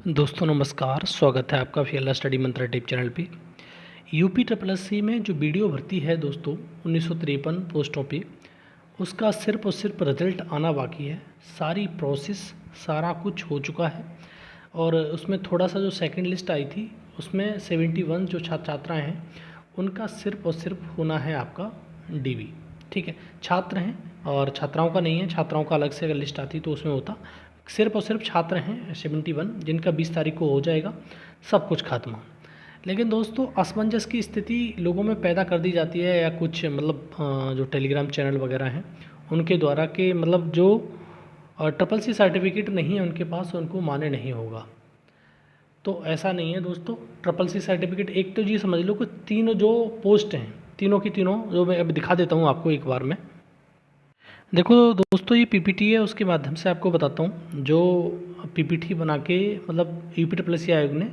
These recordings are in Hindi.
दोस्तों नमस्कार, स्वागत है आपका फीएलआर स्टडी मंत्रा टिप चैनल पे। यूपी ट्रिपल एस सी में जो वीडियो भर्ती है दोस्तों 1953 पोस्टों पे, उसका सिर्फ और सिर्फ रिजल्ट आना बाकी है। सारी प्रोसेस सारा कुछ हो चुका है और उसमें थोड़ा सा जो सेकंड लिस्ट आई थी उसमें 71 जो छात्र छात्राएँ हैं उनका सिर्फ और सिर्फ होना है आपका डीवी। ठीक है, छात्र हैं और छात्राओं का नहीं है। छात्राओं का अलग से अगर लिस्ट आती तो उसमें होता। सिर्फ और सिर्फ छात्र हैं 71 जिनका 20 तारीख को हो जाएगा सब कुछ खात्मा। लेकिन दोस्तों असमंजस की स्थिति लोगों में पैदा कर दी जाती है, या कुछ मतलब जो टेलीग्राम चैनल वगैरह हैं उनके द्वारा कि मतलब जो ट्रिपल सी सर्टिफिकेट नहीं है उनके पास, उनको मान्य नहीं होगा। तो ऐसा नहीं है दोस्तों। ट्रिपल सी सर्टिफिकेट एक तो जी समझ लो कि तीनों जो पोस्ट हैं तीनों की तीनों, जो मैं अभी दिखा देता हूँ आपको एक बार में। देखो दोस्तों, ये पीपीटी है, उसके माध्यम से आपको बताता हूँ। जो पीपीटी बना के मतलब यूपी ट्रिपल एस सी आयोग ने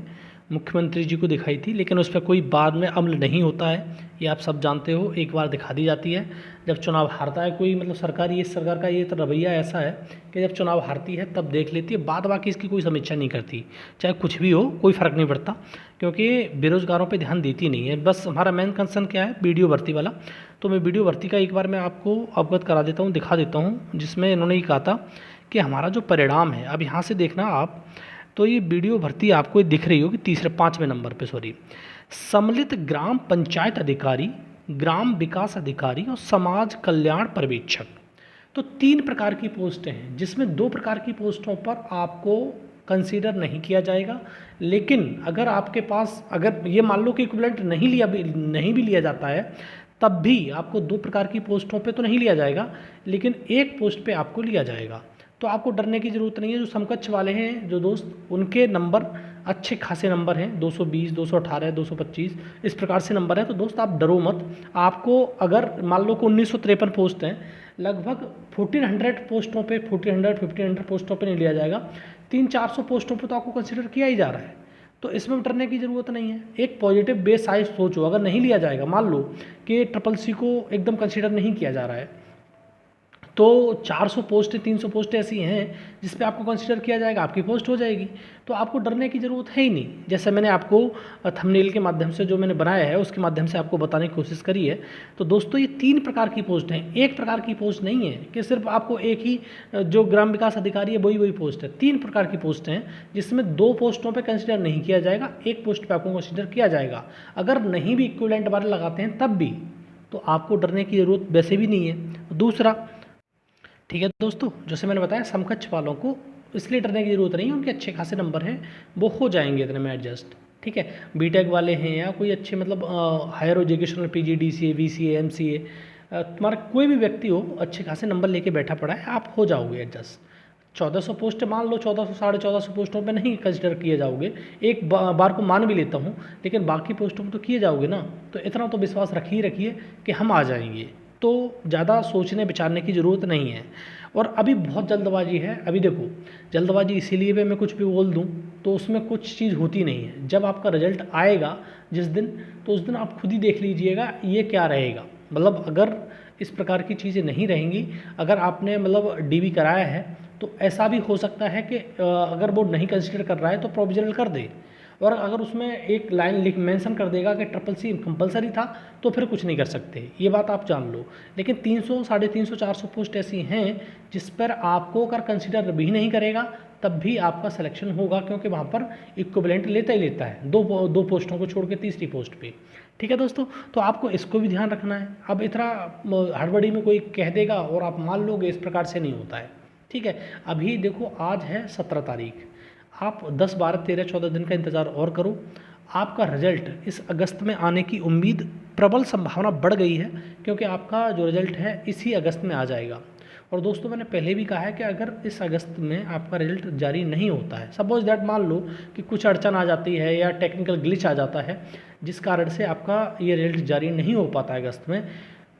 मुख्यमंत्री जी को दिखाई थी, लेकिन उस पर कोई बाद में अमल नहीं होता है, ये आप सब जानते हो। एक बार दिखा दी जाती है जब चुनाव हारता है कोई, मतलब सरकार, ये सरकार का ये तो रवैया ऐसा है कि जब चुनाव हारती है तब देख लेती है, बाद बाकी इसकी कोई समीक्षा नहीं करती। चाहे कुछ भी हो कोई फ़र्क नहीं पड़ता, क्योंकि बेरोज़गारों पे ध्यान देती नहीं है। बस हमारा मेन कंसर्न क्या है, वीडियो भर्ती वाला। तो मैं वीडियो भर्ती का एक बार मैं आपको अवगत करा देता हूँ, दिखा देता हूँ, जिसमें इन्होंने ये कहा था कि हमारा जो परिणाम है, अब यहाँ से देखना आप, तो ये वीडियो भर्ती आपको दिख रही होगी पाँचवें नंबर पे, सम्मिलित ग्राम पंचायत अधिकारी, ग्राम विकास अधिकारी और समाज कल्याण पर्यवेक्षक। तो 3 प्रकार की पोस्टें हैं, जिसमें 2 प्रकार की पोस्टों पर आपको कंसीडर नहीं किया जाएगा। लेकिन अगर आपके पास, अगर ये मान लो कि इक्विवेलेंट नहीं भी लिया जाता है, तब भी आपको 2 प्रकार की पोस्टों पे तो नहीं लिया जाएगा, लेकिन एक पोस्ट पे आपको लिया जाएगा। तो आपको डरने की ज़रूरत नहीं है। जो समकक्ष वाले हैं जो दोस्त, उनके नंबर अच्छे खासे नंबर हैं, 220, 218, 225 इस प्रकार से नंबर है। तो दोस्त आप डरो मत। आपको अगर मान लो कि 1953 पोस्ट हैं, लगभग 1400 पोस्टों पे, 1500 पोस्टों पे नहीं लिया जाएगा, 300-400 पोस्टों पे तो आपको कंसिडर किया ही जा रहा है। तो इसमें डरने की ज़रूरत नहीं है। एक पॉजिटिव बेस साइज सोचो, अगर नहीं लिया जाएगा, मान लो कि ट्रिपल सी को एकदम कंसिडर नहीं किया जा रहा है, तो 400 पोस्ट 300 पोस्ट ऐसी हैं जिस पे आपको कंसिडर किया जाएगा, आपकी पोस्ट हो जाएगी। तो आपको डरने की ज़रूरत है ही नहीं। जैसे मैंने आपको थंबनेल के माध्यम से जो मैंने बनाया है उसके माध्यम से आपको बताने की कोशिश करी है। तो दोस्तों ये 3 प्रकार की पोस्ट हैं, एक प्रकार की पोस्ट नहीं है कि सिर्फ आपको एक ही जो ग्राम विकास अधिकारी है वही पोस्ट है। 3 प्रकार की पोस्ट हैं, जिसमें 2 पोस्टों पर कंसिडर नहीं किया जाएगा, एक पोस्ट पर आपको कंसिडर किया जाएगा। अगर नहीं भी इक्विवेलेंट वाले लगाते हैं तब भी, तो आपको डरने की ज़रूरत वैसे भी नहीं है। दूसरा, ठीक है दोस्तों, जैसे मैंने बताया समकक्ष वालों को इसलिए डरने की ज़रूरत नहीं है, उनके अच्छे खासे नंबर हैं, वो हो जाएंगे इतने में एडजस्ट। ठीक है, बीटेक वाले हैं या कोई अच्छे मतलब higher educational PG DCA VCA MCA, तुम्हारा कोई भी व्यक्ति हो अच्छे खासे नंबर लेके बैठा पड़ा है, आप हो जाओगे एडजस्ट। 1400 पोस्ट मान लो, 1400 1450 पोस्टों पे नहीं कंसिडर किए जाओगे, एक बार को मान भी लेता हूँ, लेकिन बाकी पोस्टों पे तो किए जाओगे ना। तो इतना तो विश्वास रखिए कि हम आ जाएंगे। तो ज़्यादा सोचने विचारने की ज़रूरत नहीं है। और अभी बहुत जल्दबाजी है। अभी देखो, जल्दबाजी इसीलिए भी मैं कुछ भी बोल दूं तो उसमें कुछ चीज़ होती नहीं है। जब आपका रिजल्ट आएगा जिस दिन, तो उस दिन आप खुद ही देख लीजिएगा ये क्या रहेगा। मतलब अगर इस प्रकार की चीज़ें नहीं रहेंगी, अगर आपने मतलब डीवी कराया है, तो ऐसा भी हो सकता है कि अगर बोर्ड नहीं कंसिडर कर रहा है तो प्रोविजनल कर दे, और अगर उसमें एक लाइन लिख मेंशन कर देगा कि ट्रिपल सी कंपलसरी था, तो फिर कुछ नहीं कर सकते, ये बात आप जान लो। लेकिन 300, 350, 400 पोस्ट ऐसी हैं जिस पर आपको अगर कंसिडर भी नहीं करेगा तब भी आपका सिलेक्शन होगा, क्योंकि वहाँ पर इक्विवेलेंट लेता ही लेता है, दो पोस्टों को छोड़ के तीसरी पोस्ट पे। ठीक है दोस्तों, तो आपको इसको भी ध्यान रखना है। अब इतना हड़बड़ी में कोई कह देगा और आप मान लोगे, इस प्रकार से नहीं होता है। ठीक है, अभी देखो आज है 17 तारीख, आप 10, 12, 13, 14 दिन का इंतज़ार और करो। आपका रिजल्ट इस अगस्त में आने की उम्मीद, प्रबल संभावना बढ़ गई है, क्योंकि आपका जो रिजल्ट है इसी अगस्त में आ जाएगा। और दोस्तों मैंने पहले भी कहा है कि अगर इस अगस्त में आपका रिजल्ट जारी नहीं होता है, सपोज दैट मान लो कि कुछ अड़चन आ जाती है या टेक्निकल ग्लिच आ जाता है जिस कारण से आपका ये रिजल्ट जारी नहीं हो पाता है अगस्त में,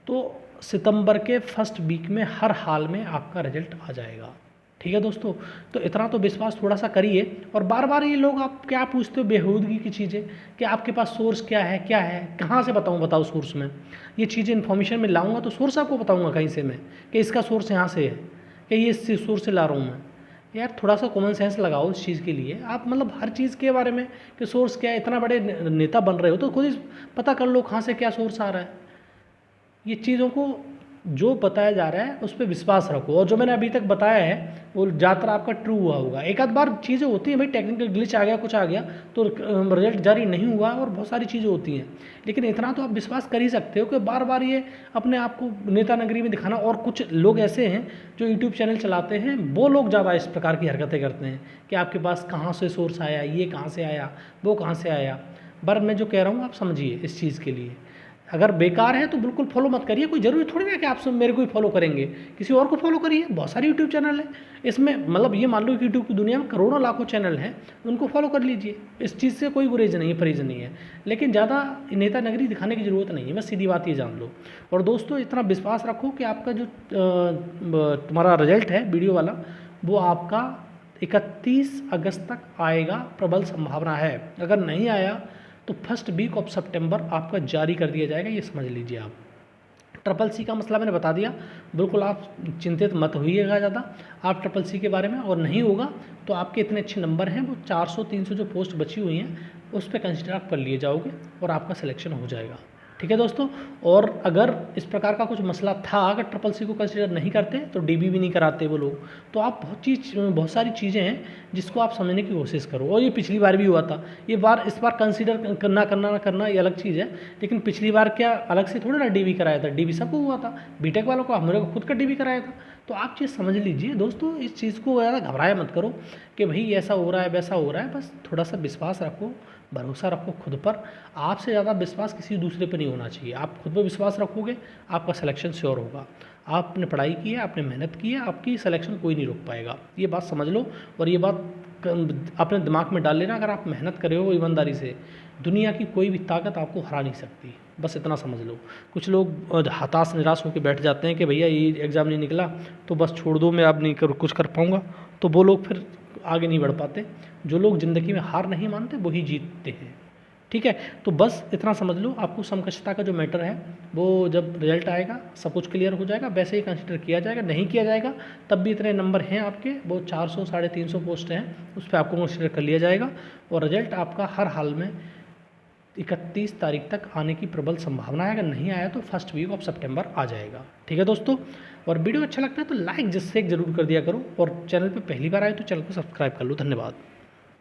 तो सितंबर के फर्स्ट वीक में हर हाल में आपका रिजल्ट आ जाएगा। ठीक है दोस्तों, तो इतना तो विश्वास थोड़ा सा करिए। और बार बार ये लोग आप क्या पूछते हो बेहूदगी की चीज़ें कि आपके पास सोर्स क्या है, क्या है, कहाँ से बताओ सोर्स में। ये चीज़ें इन्फॉर्मेशन में लाऊंगा तो सोर्स आपको बताऊंगा कहीं से मैं, कि इसका सोर्स यहाँ से है, कि ये इस सोर्स से ला रहा हूँ मैं। यार थोड़ा सा कॉमन सेंस लगाओ इस चीज़ के लिए। आप मतलब हर चीज़ के बारे में कि सोर्स क्या है, इतना बड़े नेता बन रहे हो तो खुद ही पता कर लो कहाँ से क्या सोर्स आ रहा है। ये चीज़ों को जो बताया जा रहा है उस पर विश्वास रखो, और जो मैंने अभी तक बताया है वो ज़्यादातर आपका ट्रू हुआ होगा। एक आध बार चीज़ें होती हैं भाई, टेक्निकल ग्लिच आ गया, कुछ आ गया तो रिजल्ट जारी नहीं हुआ, और बहुत सारी चीज़ें होती हैं, लेकिन इतना तो आप विश्वास कर ही सकते हो कि बार बार ये अपने आप को नेता नगरी में दिखाना। और कुछ लोग ऐसे हैं जो यूट्यूब चैनल चलाते हैं, वो लोग ज़्यादा इस प्रकार की हरकतें करते हैं कि आपके पास कहाँ से सोर्स आया, ये कहाँ से आया, वो कहाँ से आया। पर मैं जो कह रहा हूँ आप समझिए इस चीज़ के लिए। अगर बेकार है तो बिल्कुल फॉलो मत करिए। कोई ज़रूरी थोड़ी ना कि आप सब मेरे को ही फॉलो करेंगे, किसी और को फॉलो करिए। बहुत सारे यूट्यूब चैनल हैं, इसमें मतलब ये मान लो कि यूट्यूब की दुनिया में करोड़ों लाखों चैनल हैं, उनको फॉलो कर लीजिए। इस चीज़ से कोई गुरेज नहीं है, परहेज नहीं है, लेकिन ज़्यादा नेता नगरी दिखाने की ज़रूरत नहीं है, बस सीधी बात ये जान लो। और दोस्तों इतना विश्वास रखो कि आपका जो तुम्हारा रिजल्ट है वीडियो वाला, वो आपका 31 अगस्त तक आएगा, प्रबल संभावना है। अगर नहीं आया तो फर्स्ट वीक ऑफ सितंबर आपका जारी कर दिया जाएगा, ये समझ लीजिए आप। ट्रिपल सी का मसला मैंने बता दिया, बिल्कुल आप चिंतित मत होइएगा ज़्यादा आप ट्रिपल सी के बारे में। और नहीं होगा तो आपके इतने अच्छे नंबर हैं, वो 400-300 जो पोस्ट बची हुई हैं उस पर कंसिडर आप कर लिए जाओगे और आपका सिलेक्शन हो जाएगा। ठीक है दोस्तों। और अगर इस प्रकार का कुछ मसला था, अगर ट्रिपल सी को कंसिडर नहीं करते तो डीबी भी नहीं कराते वो लोग, तो आप बहुत सारी चीज़ें हैं जिसको आप समझने की कोशिश करो। और ये पिछली बार भी हुआ था, ये बार इस बार कंसिडर करना ना करना ये अलग चीज़ है, लेकिन पिछली बार क्या अलग से थोड़ा ना डीबी कराया था, डीबी सबको हुआ था, बीटेक वालों को, हमारे को खुद का डीबी कराया था। तो आप चीज़ समझ लीजिए दोस्तों, इस चीज़ को ज़्यादा घबराया मत करो कि भाई ऐसा हो रहा है वैसा हो रहा है। बस थोड़ा सा विश्वास रखो, भरोसा रखो खुद पर। आपसे ज़्यादा विश्वास किसी दूसरे पर नहीं होना चाहिए। आप खुद पर विश्वास रखोगे, आपका सिलेक्शन श्योर होगा। आपने पढ़ाई की है, आपने मेहनत की है, आपकी सिलेक्शन कोई नहीं रोक पाएगा, ये बात समझ लो। और ये बात अपने दिमाग में डाल लेना, अगर आप मेहनत कर रहे हो ईमानदारी से, दुनिया की कोई भी ताकत आपको हरा नहीं सकती, बस इतना समझ लो। कुछ लोग हताश निराश होकर बैठ जाते हैं कि भैया ये एग्ज़ाम नहीं निकला तो बस छोड़ दो, मैं अब नहीं कुछ कर पाऊँगा, तो वो लोग फिर आगे नहीं बढ़ पाते। जो लोग ज़िंदगी में हार नहीं मानते वही जीतते हैं। ठीक है, तो बस इतना समझ लो। आपको समकक्षता का जो मैटर है वो जब रिजल्ट आएगा सब कुछ क्लियर हो जाएगा, वैसे ही कंसिडर किया जाएगा। नहीं किया जाएगा तब भी इतने नंबर हैं आपके, वो 400-350 पोस्ट हैं, उस पर आपको कंसिडर कर लिया जाएगा। और रिजल्ट आपका हर हाल में 31 तारीख तक आने की प्रबल संभावना है। अगर नहीं आया तो फर्स्ट वीक ऑफ सितंबर आ जाएगा। ठीक है दोस्तों। और वीडियो अच्छा लगता है तो लाइक जिससे एक ज़रूर कर दिया करो, और चैनल पर पहली बार आए तो चैनल को सब्सक्राइब कर लो। धन्यवाद।